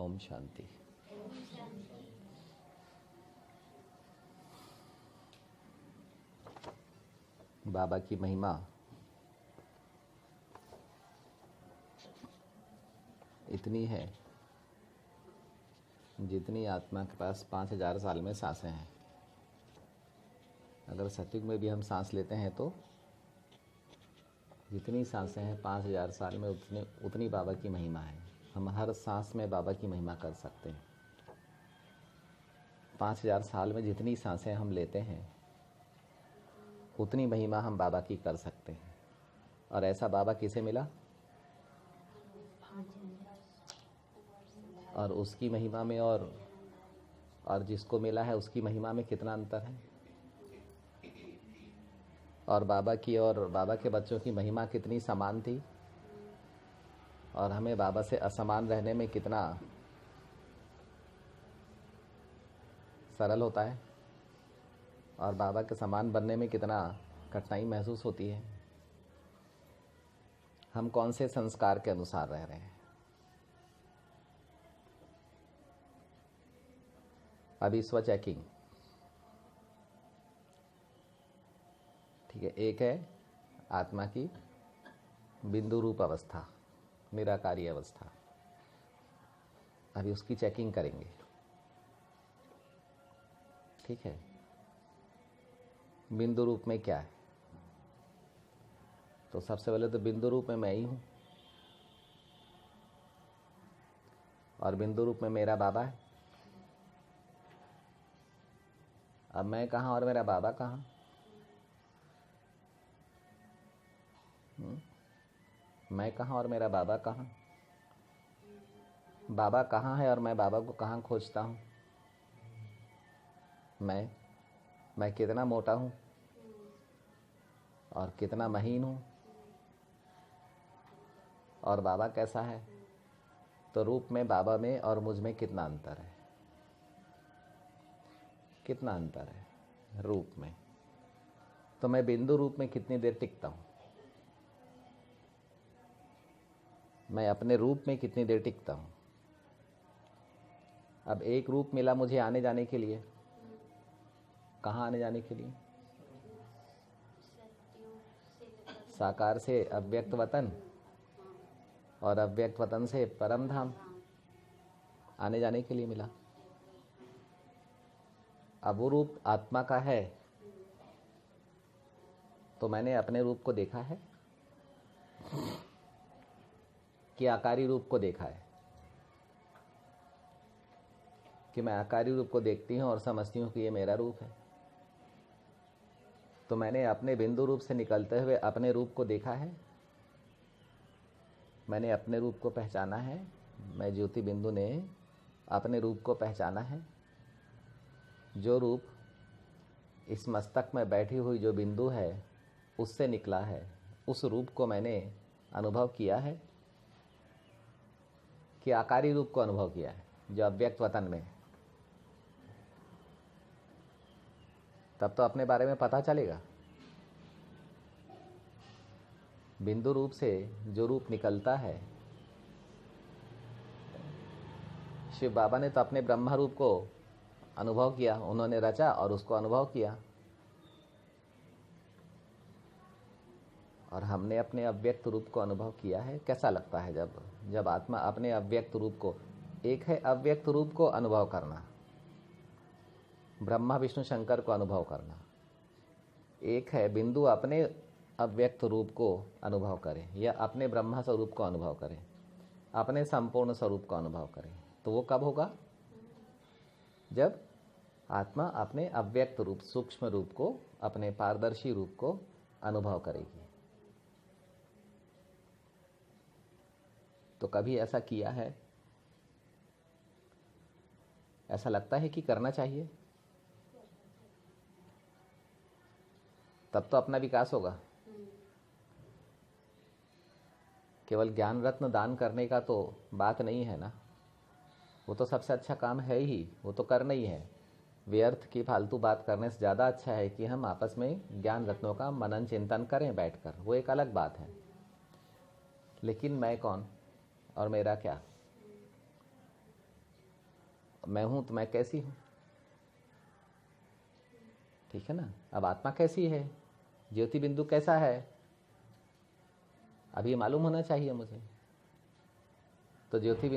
ओम शांति। बाबा की महिमा इतनी है जितनी आत्मा के पास 5000 साल में सांसें हैं। अगर सतयुग में भी हम सांस लेते हैं तो जितनी सांसें हैं 5000 साल में उतनी बाबा की महिमा है। हम हर सांस में बाबा की महिमा कर सकते हैं। 5000 साल में जितनी सांसें हम लेते हैं उतनी महिमा हम बाबा की कर सकते हैं। और ऐसा बाबा किसे मिला? और उसकी महिमा में और जिसको मिला है उसकी महिमा में कितना अंतर है? और बाबा की और बाबा के बच्चों की महिमा कितनी समान थी और हमें बाबा से असमान रहने में कितना सरल होता है और बाबा के समान बनने में कितना कठिनाई महसूस होती है। हम कौन से संस्कार के अनुसार रह रहे हैं? अभी स्व चेकिंग। ठीक है, एक है आत्मा की बिंदु रूप अवस्था, निराकारी अवस्था। अभी उसकी चेकिंग करेंगे। ठीक है, बिंदु रूप में क्या है? तो सबसे पहले तो बिंदु रूप में मैं ही हूं और बिंदु रूप में मेरा बाबा है। अब मैं कहाँ और मेरा बाबा कहाँ? मैं कहाँ और मेरा बाबा कहाँ? बाबा कहाँ है और मैं बाबा को कहाँ खोजता हूँ? मैं कितना मोटा हूँ और कितना महीन हूँ और बाबा कैसा है? तो रूप में बाबा में और मुझ में कितना अंतर है? कितना अंतर है रूप में? तो मैं बिंदु रूप में कितनी देर टिकता हूँ? मैं अपने रूप में कितनी देर टिकता हूँ? अब एक रूप मिला मुझे आने जाने के लिए। कहाँ आने जाने के लिए? साकार से अव्यक्त वतन और अव्यक्त वतन से परम धाम आने जाने के लिए मिला। अब वो रूप आत्मा का है तो मैंने अपने रूप को देखा है कि आकारी रूप को देखा है? कि मैं आकारी रूप को देखती हूँ और समझती हूँ कि ये मेरा रूप है। तो मैंने अपने बिंदु रूप से निकलते हुए अपने रूप को देखा है। मैंने अपने रूप को पहचाना है। मैं ज्योति बिंदु ने अपने रूप को पहचाना है। जो रूप इस मस्तक में बैठी हुई जो बिंदु है उससे निकला है, उस रूप को मैंने अनुभव किया है कि आकारी रूप को अनुभव किया है जो अव्यक्त वतन में? तब तो अपने बारे में पता चलेगा। बिंदु रूप से जो रूप निकलता है, शिव बाबा ने तो अपने ब्रह्मा रूप को अनुभव किया। उन्होंने रचा और उसको अनुभव किया। और हमने अपने अव्यक्त रूप को अनुभव किया है। कैसा लगता है जब आत्मा अपने अव्यक्त रूप को, एक है अव्यक्त रूप को अनुभव करना, ब्रह्मा विष्णु शंकर को अनुभव करना, एक है बिंदु अपने अव्यक्त रूप को अनुभव करें या अपने ब्रह्मा स्वरूप को अनुभव करें, अपने संपूर्ण स्वरूप को अनुभव करें। तो वो कब होगा? जब आत्मा अपने अव्यक्त रूप, सूक्ष्म रूप को, अपने पारदर्शी रूप को अनुभव करेगी। तो कभी ऐसा किया है? ऐसा लगता है कि करना चाहिए? तब तो अपना विकास होगा। केवल ज्ञान रत्न दान करने का तो बात नहीं है ना। वो तो सबसे अच्छा काम है ही, वो तो करना ही है। व्यर्थ की फालतू बात करने से ज़्यादा अच्छा है कि हम आपस में ज्ञान रत्नों का मनन चिंतन करें बैठकर। वो एक अलग बात है। लेकिन मैं कौन और मेरा क्या? मैं हूं तो मैं कैसी हूं, ठीक है ना। अब आत्मा कैसी है, ज्योति बिंदु कैसा है, अब ये मालूम होना चाहिए मुझे। तो ज्योति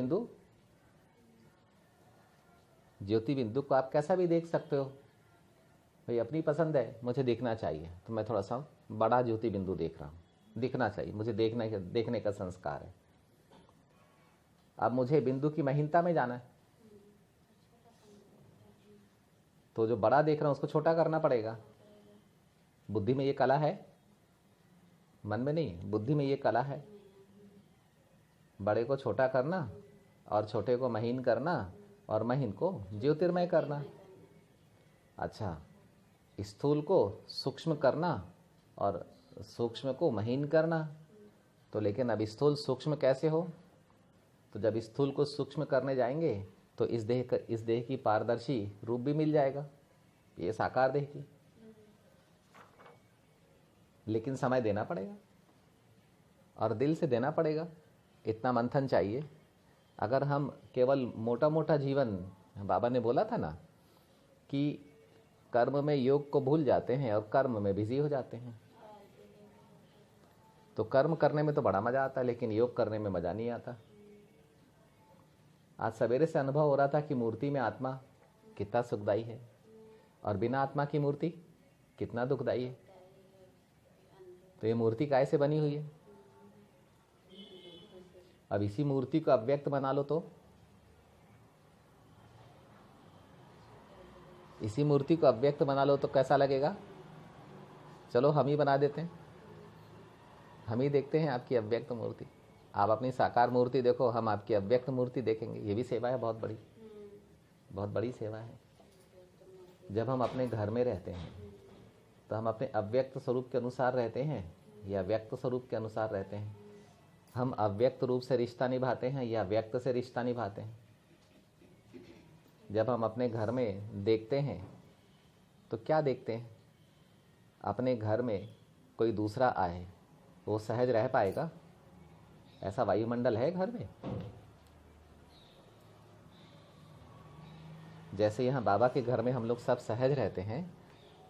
बिंदु को आप कैसा भी देख सकते हो, भाई अपनी पसंद है, मुझे देखना चाहिए तो मैं थोड़ा सा बड़ा ज्योति बिंदु देख रहा हूं, दिखना चाहिए मुझे, देखने का संस्कार है। अब मुझे बिंदु की महीनता में जाना है, तो जो बड़ा देख रहा हूं उसको छोटा करना पड़ेगा। बुद्धि में ये कला है, मन में नहीं, बुद्धि में ये कला है, बड़े को छोटा करना और छोटे को महीन करना और महीन को ज्योतिर्मय करना। अच्छा, स्थूल को सूक्ष्म करना और सूक्ष्म को महीन करना। तो लेकिन अब स्थूल सूक्ष्म कैसे हो, तो जब स्थूल को सूक्ष्म करने जाएंगे तो इस देह की पारदर्शी रूप भी मिल जाएगा, ये साकार देह की। लेकिन समय देना पड़ेगा और दिल से देना पड़ेगा, इतना मंथन चाहिए। अगर हम केवल मोटा मोटा जीवन, बाबा ने बोला था ना कि कर्म में योग को भूल जाते हैं और कर्म में बिजी हो जाते हैं। तो कर्म करने में तो बड़ा मजा आता है, लेकिन योग करने में मजा नहीं आता। आज सवेरे से अनुभव हो रहा था कि मूर्ति में आत्मा कितना सुखदाई है और बिना आत्मा की मूर्ति कितना दुखदाई है। तो ये मूर्ति काय से बनी हुई है? अब इसी मूर्ति को अव्यक्त बना लो तो, इसी मूर्ति को अव्यक्त बना लो तो कैसा लगेगा? चलो हम ही बना देते हैं, हम ही देखते हैं आपकी अव्यक्त मूर्ति। आप अपनी साकार मूर्ति देखो, हम आपकी अव्यक्त मूर्ति देखेंगे। ये भी सेवा है, बहुत बड़ी, बहुत बड़ी सेवा है। जब हम अपने घर में रहते हैं तो हम अपने अव्यक्त स्वरूप के अनुसार रहते हैं या व्यक्त स्वरूप के अनुसार रहते हैं? हम अव्यक्त रूप से रिश्ता निभाते हैं या व्यक्त से रिश्ता निभाते हैं? जब हम अपने घर में देखते हैं तो क्या देखते हैं? अपने घर में कोई दूसरा आए, वो सहज रह पाएगा? ऐसा वायुमंडल है घर में? जैसे यहाँ बाबा के घर में हम लोग सब सहज रहते हैं,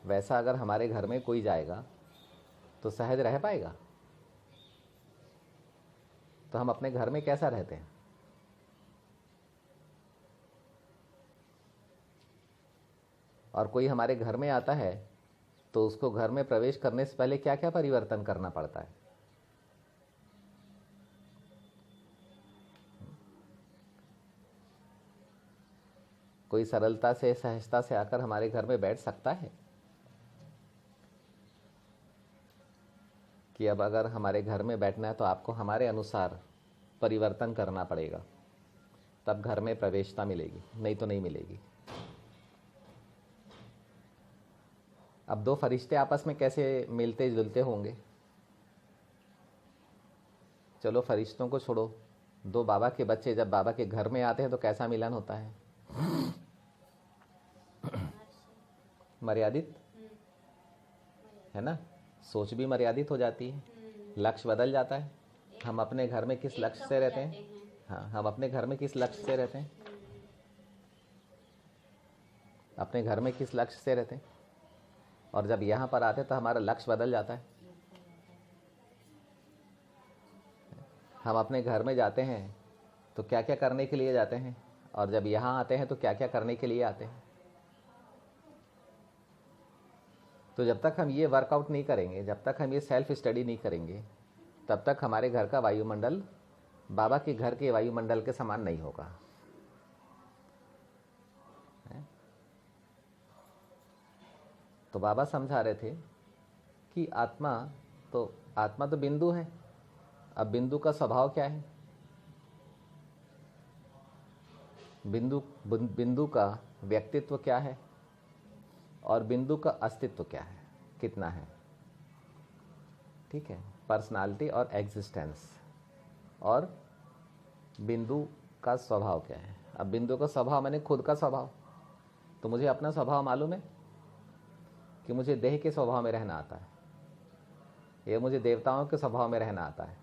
वैसा अगर हमारे घर में कोई जाएगा तो सहज रह पाएगा? तो हम अपने घर में कैसा रहते हैं? और कोई हमारे घर में आता है तो उसको घर में प्रवेश करने से पहले क्या क्या परिवर्तन करना पड़ता है? कोई सरलता से, सहजता से आकर हमारे घर में बैठ सकता है कि अब अगर हमारे घर में बैठना है तो आपको हमारे अनुसार परिवर्तन करना पड़ेगा, तब घर में प्रवेशता मिलेगी, नहीं तो नहीं मिलेगी। अब दो फरिश्ते आपस में कैसे मिलते जुलते होंगे? चलो फरिश्तों को छोड़ो, दो बाबा के बच्चे जब बाबा के घर में आते हैं तो कैसा मिलन होता है? मर्यादित है ना, सोच भी मर्यादित हो जाती है, लक्ष्य बदल जाता है। हम अपने घर में किस लक्ष्य से रहते हैं? हाँ, हम अपने घर में किस लक्ष्य से रहते हैं? अपने घर में किस लक्ष्य से रहते हैं? और जब यहाँ पर आते हैं तो हमारा लक्ष्य बदल जाता है। हम अपने घर में जाते हैं तो क्या क्या करने के लिए जाते हैं, और जब यहाँ आते हैं तो क्या क्या करने के लिए आते हैं? तो जब तक हम ये वर्कआउट नहीं करेंगे, जब तक हम ये सेल्फ स्टडी नहीं करेंगे, तब तक हमारे घर का वायुमंडल बाबा के घर के वायुमंडल के समान नहीं होगा। तो बाबा समझा रहे थे कि आत्मा तो बिंदु है। अब बिंदु का स्वभाव क्या है? बिंदु का व्यक्तित्व क्या है और बिंदु का अस्तित्व क्या है, कितना है? ठीक है, पर्सनालिटी और एग्जिस्टेंस। और बिंदु का स्वभाव क्या है? अब बिंदु का स्वभाव मैंने खुद का स्वभाव, तो मुझे अपना स्वभाव मालूम है कि मुझे देह के स्वभाव में रहना आता है, या मुझे देवताओं के स्वभाव में रहना आता है,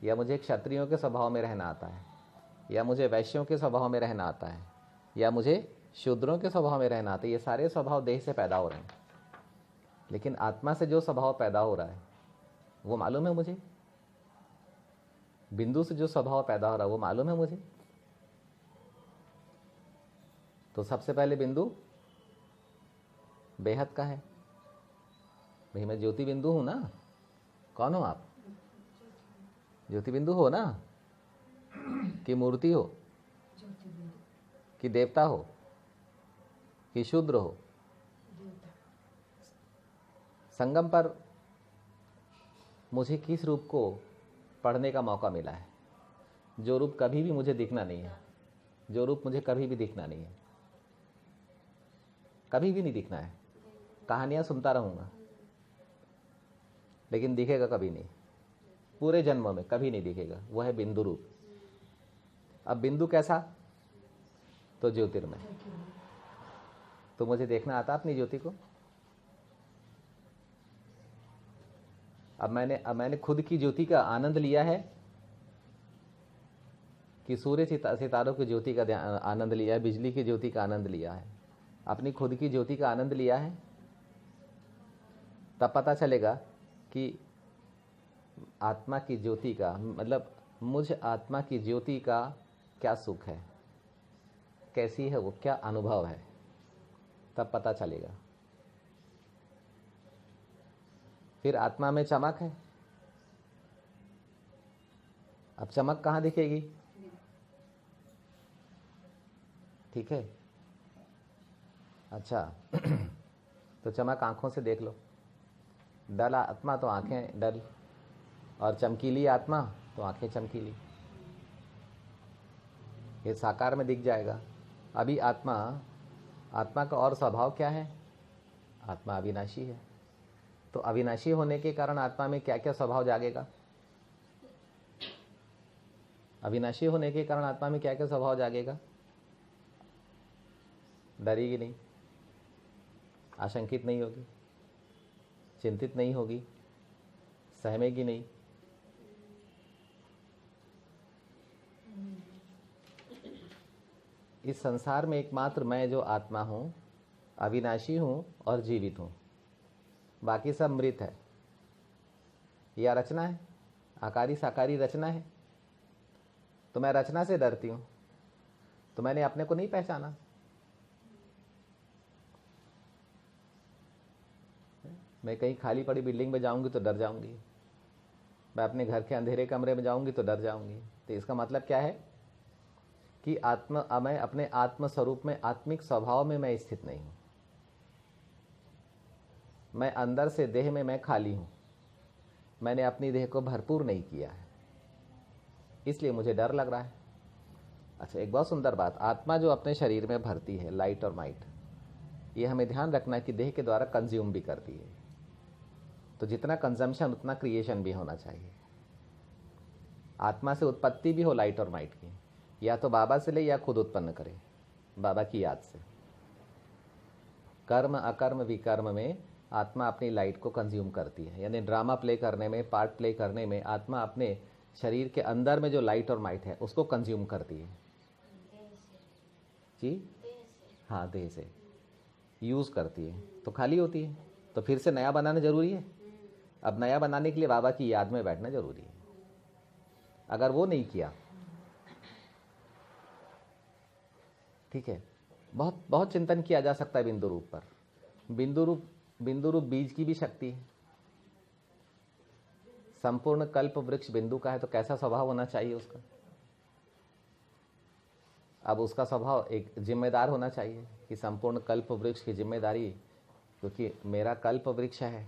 या मुझे क्षत्रियों के स्वभाव में रहना आता है, या मुझे वैश्यों के स्वभाव में रहना आता है, या मुझे शूद्रों के स्वभाव में रहना आता है। ये सारे स्वभाव देह से पैदा हो रहे हैं, लेकिन आत्मा से जो स्वभाव पैदा हो रहा है वो मालूम है मुझे। बिंदु से जो स्वभाव पैदा हो रहा है वो मालूम है मुझे। तो सबसे पहले बिंदु बेहद का है। भाई मैं ज्योति बिंदु हूं ना। कौन हो आप? ज्योति बिंदु हो ना? कि मूर्ति हो, कि देवता हो, कि शूद्र हो? संगम पर मुझे किस रूप को पढ़ने का मौका मिला है? जो रूप कभी भी मुझे दिखना नहीं है, जो रूप मुझे कभी भी दिखना नहीं है, कभी भी नहीं दिखना है। कहानियां सुनता रहूंगा लेकिन दिखेगा कभी नहीं, पूरे जन्म में कभी नहीं दिखेगा। वो है बिंदु रूप। अब बिंदु कैसा? तो ज्योतिर्मय। तो मुझे देखना आता अपनी ज्योति को। अब मैंने खुद की ज्योति का आनंद लिया है कि सूर्य सितारों की ज्योति का आनंद लिया है, बिजली की ज्योति का आनंद लिया है, अपनी खुद की ज्योति का आनंद लिया है? तब पता चलेगा कि आत्मा की ज्योति का मतलब मुझ आत्मा की ज्योति का क्या सुख है, कैसी है वो, क्या अनुभव है, तब पता चलेगा। फिर आत्मा में चमक है। अब चमक कहाँ दिखेगी? ठीक है, अच्छा तो चमक आंखों से देख लो। डल आत्मा तो आंखें डल, और चमकीली आत्मा तो आंखें चमकीली। ये साकार में दिख जाएगा। अभी आत्मा का और स्वभाव क्या है? आत्मा अविनाशी है। तो अविनाशी होने के कारण आत्मा में क्या क्या स्वभाव जागेगा? अविनाशी होने के कारण आत्मा में क्या क्या स्वभाव जागेगा? डरेगी नहीं, आशंकित नहीं होगी, चिंतित नहीं होगी, सहमेगी नहीं। इस संसार में एकमात्र मैं जो आत्मा हूं, अविनाशी हूं और जीवित हूं। बाकी सब मृत है। यह रचना है, आकारी साकारी रचना है। तो मैं रचना से डरती हूं, तो मैंने अपने को नहीं पहचाना। मैं कहीं खाली पड़ी बिल्डिंग में जाऊंगी तो डर जाऊंगी, मैं अपने घर के अंधेरे कमरे में जाऊंगी तो डर जाऊंगी। तो इसका मतलब क्या है कि मैं अपने आत्म स्वरूप में, आत्मिक स्वभाव में मैं स्थित नहीं हूं। मैं अंदर से देह में मैं खाली हूं। मैंने अपनी देह को भरपूर नहीं किया है, इसलिए मुझे डर लग रहा है। अच्छा, एक बहुत सुंदर बात, आत्मा जो अपने शरीर में भरती है लाइट और माइट, ये हमें ध्यान रखना है कि देह के द्वारा कंज्यूम भी करती है। तो जितना कंजम्पशन उतना क्रिएशन भी होना चाहिए। आत्मा से उत्पत्ति भी हो लाइट और माइट की, या तो बाबा से ले या खुद उत्पन्न करे बाबा की याद से। कर्म अकर्म विकर्म में आत्मा अपनी लाइट को कंज्यूम करती है। यानी ड्रामा प्ले करने में, पार्ट प्ले करने में आत्मा अपने शरीर के अंदर में जो लाइट और माइट है उसको कंज्यूम करती है। जी हाँ, देह से यूज करती है तो खाली होती है। तो फिर से नया बनाना जरूरी है। अब नया बनाने के लिए बाबा की याद में बैठना जरूरी है। अगर वो नहीं किया, ठीक है, बहुत बहुत चिंतन किया जा सकता है बिंदु रूप पर। बिंदु रूप बीज की भी शक्ति है। संपूर्ण कल्प वृक्ष बिंदु का है, तो कैसा स्वभाव होना चाहिए उसका? अब उसका स्वभाव एक जिम्मेदार होना चाहिए कि संपूर्ण कल्प वृक्ष की जिम्मेदारी, क्योंकि मेरा कल्प वृक्ष है,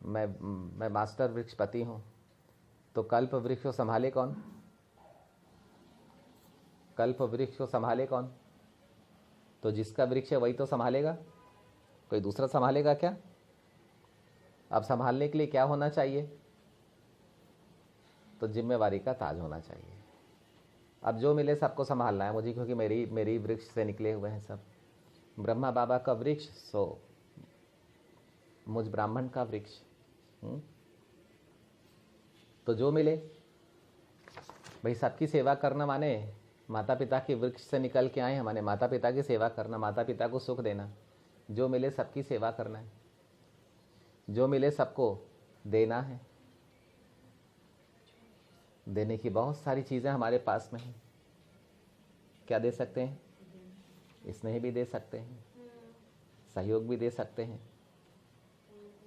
मैं मास्टर वृक्षपति हूं, तो कल्प वृक्ष को संभाले कौन? कल्प वृक्ष को संभाले कौन? तो जिसका वृक्ष है वही तो संभालेगा, कोई दूसरा संभालेगा क्या? अब संभालने के लिए क्या होना चाहिए? तो जिम्मेवारी का ताज होना चाहिए। अब जो मिले सबको संभालना है मुझे, क्योंकि मेरी वृक्ष से निकले हुए हैं सब। ब्रह्मा बाबा का वृक्ष, सो मुझ ब्राह्मण का वृक्ष। तो जो मिले, भाई सबकी सेवा करना माने माता पिता के वृक्ष से निकल के आए, हमारे माता पिता की सेवा करना, माता पिता को सुख देना, जो मिले सबकी सेवा करना है, जो मिले सबको देना है। देने की बहुत सारी चीज़ें हमारे पास में हैं। क्या दे सकते हैं? स्नेह भी दे सकते हैं, सहयोग भी दे सकते हैं,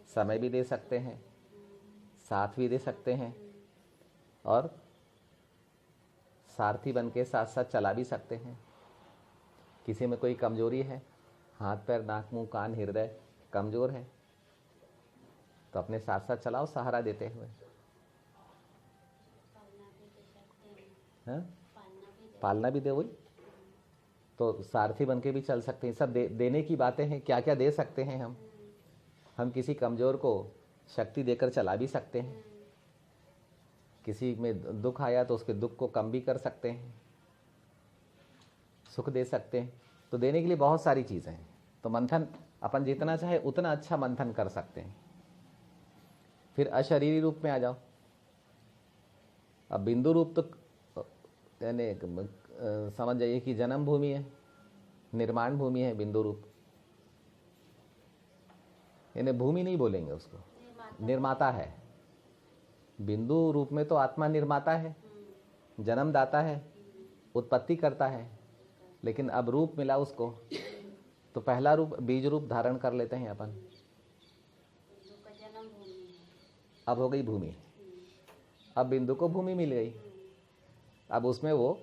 समय भी दे सकते हैं, साथ भी दे सकते हैं, और सारथी बन के साथ साथ चला भी सकते हैं। किसी में कोई कमजोरी है, हाथ पैर नाक मुंह कान हृदय कमजोर है, तो अपने साथ साथ चलाओ सहारा देते हुए। पालना भी दे, वही तो सारथी बन के भी चल सकते हैं। सब देने की बातें हैं। क्या क्या दे सकते हैं हम किसी कमज़ोर को शक्ति देकर चला भी सकते हैं। किसी में दुख आया तो उसके दुख को कम भी कर सकते हैं, सुख दे सकते हैं। तो देने के लिए बहुत सारी चीज़ें हैं। तो मंथन अपन जितना चाहे उतना अच्छा मंथन कर सकते हैं। फिर अशरीरी रूप में आ जाओ। अब बिंदु रूप तो यानी समझ जाइए कि जन्म भूमि है, निर्माण भूमि है बिंदु रूप। यानी भूमि नहीं बोलेंगे उसको, निर्माता है। बिंदु रूप में तो आत्मा निर्माता है, जन्मदाता है, उत्पत्ति करता है। लेकिन अब रूप मिला उसको, तो पहला रूप बीज रूप धारण कर लेते हैं अपन। अब हो गई भूमि। अब बिंदु को भूमि मिल गई। अब उसमें वो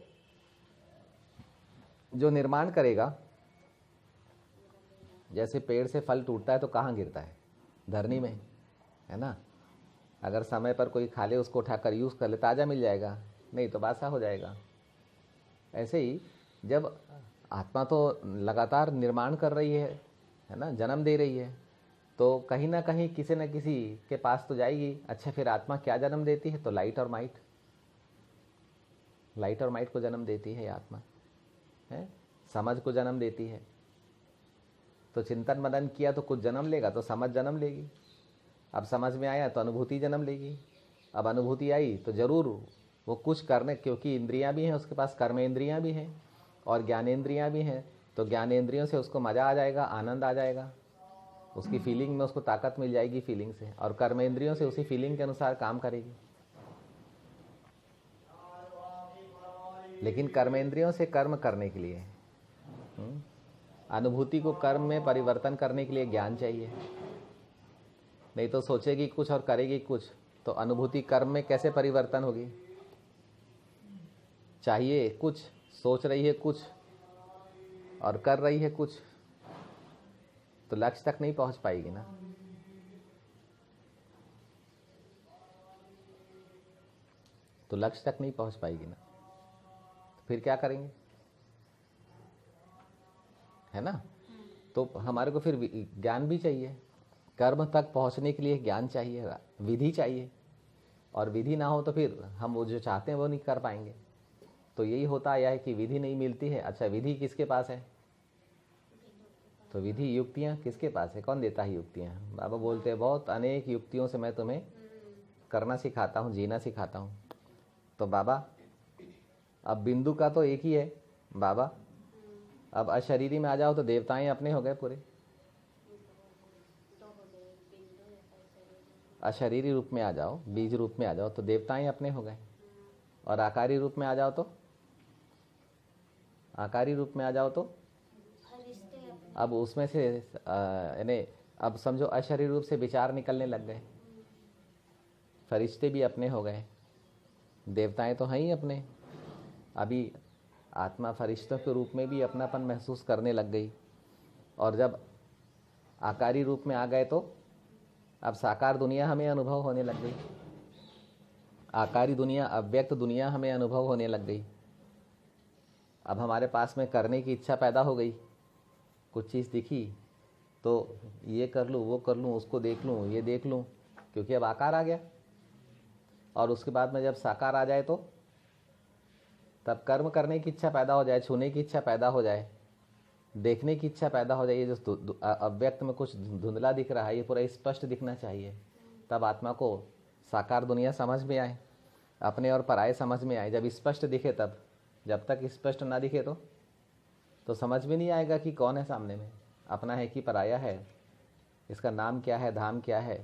जो निर्माण करेगा, जैसे पेड़ से फल टूटता है तो कहाँ गिरता है? धरनी में, है ना। अगर समय पर कोई खा ले, उसको उठाकर यूज़ कर ले, ताज़ा मिल जाएगा, नहीं तो बासा हो जाएगा। ऐसे ही जब आत्मा तो लगातार निर्माण कर रही है ना, जन्म दे रही है, तो कहीं ना कहीं किसी न किसी के पास तो जाएगी। अच्छा, फिर आत्मा क्या जन्म देती है? तो लाइट और माइट, लाइट और माइट को जन्म देती है आत्मा, है समझ को जन्म देती है। तो चिंतन मनन किया तो कुछ जन्म लेगा, तो समझ जन्म लेगी। अब समझ में आया तो अनुभूति जन्म लेगी। अब अनुभूति आई तो जरूर वो कुछ करने, क्योंकि इंद्रियां भी हैं उसके पास, कर्मेंद्रियां भी हैं और ज्ञानेंद्रियां भी हैं। तो ज्ञानेंद्रियों से उसको मज़ा आ जाएगा, आनंद आ जाएगा, उसकी फीलिंग में उसको ताकत मिल जाएगी फीलिंग से, और कर्मेंद्रियों से उसी फीलिंग के अनुसार काम करेगी। लेकिन कर्मेंद्रियों से कर्म करने के लिए, अनुभूति को कर्म में परिवर्तन करने के लिए ज्ञान चाहिए। नहीं तो सोचेगी कुछ और करेगी कुछ, तो अनुभूति कर्म में कैसे परिवर्तन होगी? चाहिए कुछ, सोच रही है कुछ और कर रही है कुछ, तो लक्ष्य तक नहीं पहुंच पाएगी ना। तो लक्ष्य तक नहीं पहुंच पाएगी ना। तो फिर क्या करेंगे, है ना। तो हमारे को फिर ज्ञान भी चाहिए। कर्म तक पहुंचने के लिए ज्ञान चाहिए, विधि चाहिए। और विधि ना हो तो फिर हम वो जो चाहते हैं वो नहीं कर पाएंगे। तो यही होता आया है कि विधि नहीं मिलती है। अच्छा, विधि किसके पास है? तो विधि, युक्तियाँ किसके पास है? कौन देता है युक्तियाँ? बाबा बोलते हैं बहुत अनेक युक्तियों से मैं तुम्हें करना सिखाता हूँ, जीना सिखाता हूँ। तो बाबा अब बिंदु का तो एक ही है बाबा। अब अशरीरी में आ जाओ तो देवताएं अपने हो गए पूरे। अशरीरी रूप में आ जाओ, बीज रूप में आ जाओ तो देवताएं अपने हो गए। और आकारी रूप में आ जाओ तो, आकारी रूप में आ जाओ तो अब उसमें से यानी अब समझो अशरीरी रूप से विचार निकलने लग गए। फरिश्ते भी अपने हो गए, देवताएं तो हैं ही अपने। अभी आत्मा फरिश्तों के रूप में भी अपनापन महसूस करने लग गई। और जब आकारी रूप में आ गए तो अब साकार दुनिया हमें अनुभव होने लग गई। आकारी दुनिया, अव्यक्त दुनिया हमें अनुभव होने लग गई। अब हमारे पास में करने की इच्छा पैदा हो गई। कुछ चीज़ दिखी तो ये कर लूँ, वो कर लूँ, उसको देख लूँ, ये देख लूँ, क्योंकि अब आकार आ गया। और उसके बाद में जब साकार आ जाए तो तब कर्म करने की इच्छा पैदा हो जाए, छूने की इच्छा पैदा हो जाए, देखने की इच्छा पैदा हो जाए। ये जो अव्यक्त में कुछ धुंधला दिख रहा है, ये पूरा स्पष्ट दिखना चाहिए। तब आत्मा को साकार दुनिया समझ में आए, अपने और पराये समझ में आए। जब स्पष्ट दिखे तब जब तक स्पष्ट ना दिखे तो समझ में नहीं आएगा कि कौन है सामने में, अपना है कि पराया है, इसका नाम क्या है, धाम क्या है,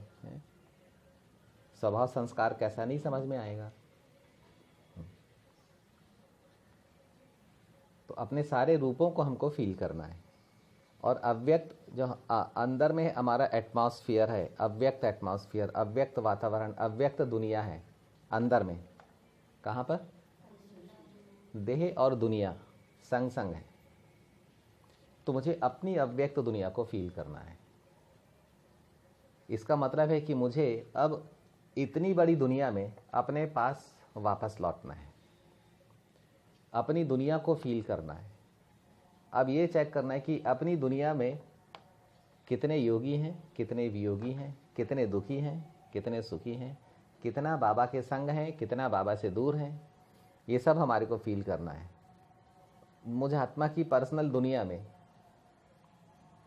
स्वभाव संस्कार कैसा, नहीं समझ में आएगा। तो अपने सारे रूपों को हमको फील करना है। और अव्यक्त जो अंदर में हमारा एटमॉस्फियर है, अव्यक्त एटमॉस्फियर, अव्यक्त वातावरण, अव्यक्त दुनिया है अंदर में। कहाँ पर? देह और दुनिया संग संग है। तो मुझे अपनी अव्यक्त दुनिया को फील करना है। इसका मतलब है कि मुझे अब इतनी बड़ी दुनिया में अपने पास वापस लौटना है, अपनी दुनिया को फील करना है। अब ये चेक करना है कि अपनी दुनिया में कितने योगी हैं, कितने वियोगी हैं, कितने दुखी हैं, कितने सुखी हैं, कितना बाबा के संग हैं, कितना बाबा से दूर हैं। ये सब हमारे को फील करना है। मुझे आत्मा की पर्सनल दुनिया में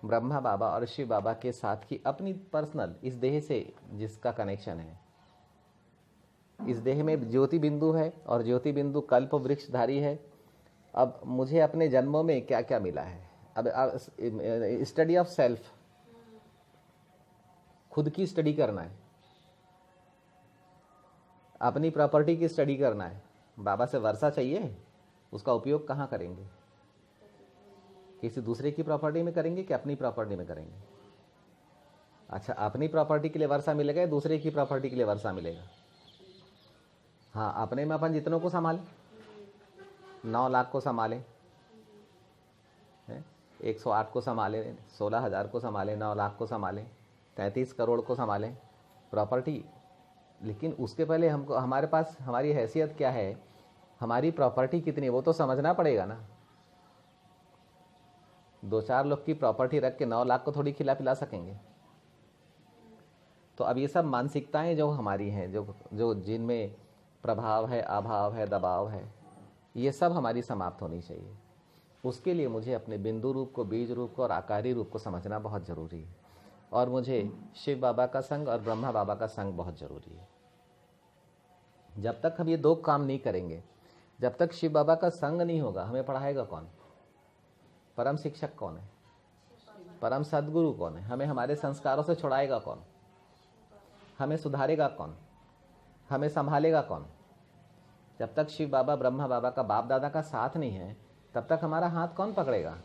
ब्रह्मा बाबा और शिव बाबा के साथ की अपनी पर्सनल, इस देह से जिसका कनेक्शन है, इस देह में ज्योति बिंदु है और ज्योति बिंदु कल्प वृक्षधारी है। अब मुझे अपने जन्मों में क्या क्या मिला है, अब स्टडी ऑफ सेल्फ, खुद की स्टडी करना है, अपनी प्रॉपर्टी की स्टडी करना है। बाबा से वर्षा चाहिए, उसका उपयोग कहाँ करेंगे? किसी दूसरे की प्रॉपर्टी में करेंगे कि अपनी प्रॉपर्टी में करेंगे? अच्छा, अपनी प्रॉपर्टी के लिए वर्षा मिलेगा या दूसरे की प्रॉपर्टी के लिए वर्षा मिलेगा? हाँ, अपने में अपन जितनों को संभालें, 9 लाख को संभालें, 108 को संभालें, 16,000 को संभालें, 9 लाख को संभालें, 33 करोड़ को संभालें प्रॉपर्टी। लेकिन उसके पहले हमको हमारे पास हमारी हैसियत क्या है, हमारी प्रॉपर्टी कितनी है, वो तो समझना पड़ेगा ना। 2-4 लोग की प्रॉपर्टी रख के 9 लाख को थोड़ी खिला पिला सकेंगे। तो अब ये सब मानसिकताएं जो हमारी हैं, जो जिनमें प्रभाव है, अभाव है, दबाव है, ये सब हमारी समाप्त होनी चाहिए। उसके लिए मुझे अपने बिंदु रूप को, बीज रूप को और आकारी रूप को समझना बहुत ज़रूरी है। और मुझे शिव बाबा का संग और ब्रह्मा बाबा का संग बहुत ज़रूरी है। जब तक हम ये 2 काम नहीं करेंगे, जब तक शिव बाबा का संग नहीं होगा, हमें पढ़ाएगा कौन? परम शिक्षक कौन है? परम सद्गुरु कौन है? हमें हमारे संस्कारों से छुड़ाएगा कौन? हमें सुधारेगा कौन? हमें संभालेगा कौन? जब तक शिव बाबा, ब्रह्मा बाबा का, बाप दादा का साथ नहीं है, तब तक हमारा हाथ कौन पकड़ेगा?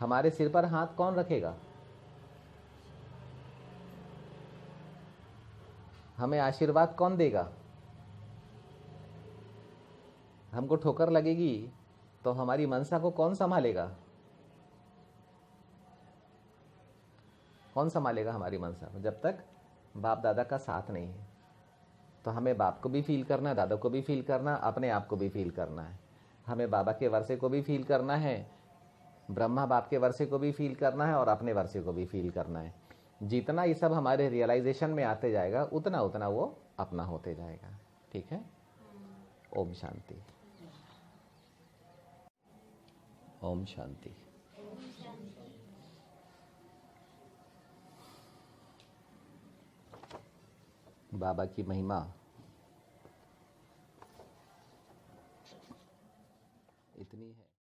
हमारे सिर पर हाथ कौन रखेगा? हमें आशीर्वाद कौन देगा? हमको ठोकर लगेगी तो हमारी मनसा को कौन संभालेगा? कौन संभालेगा हमारी मनसा को? जब तक बाप दादा का साथ नहीं है। तो हमें बाप को भी फील करना है, दादा को भी फील करना, अपने आप को भी फील करना है। हमें बाबा के वर्षे को भी फील करना है, ब्रह्मा बाप के वर्षे को भी फील करना है और अपने वर्षे को भी फील करना है। जितना ये सब हमारे रियलाइजेशन में आते जाएगा, उतना उतना वो अपना होते जाएगा। ठीक है? ओम शांति। ओम शांति। बाबा की महिमा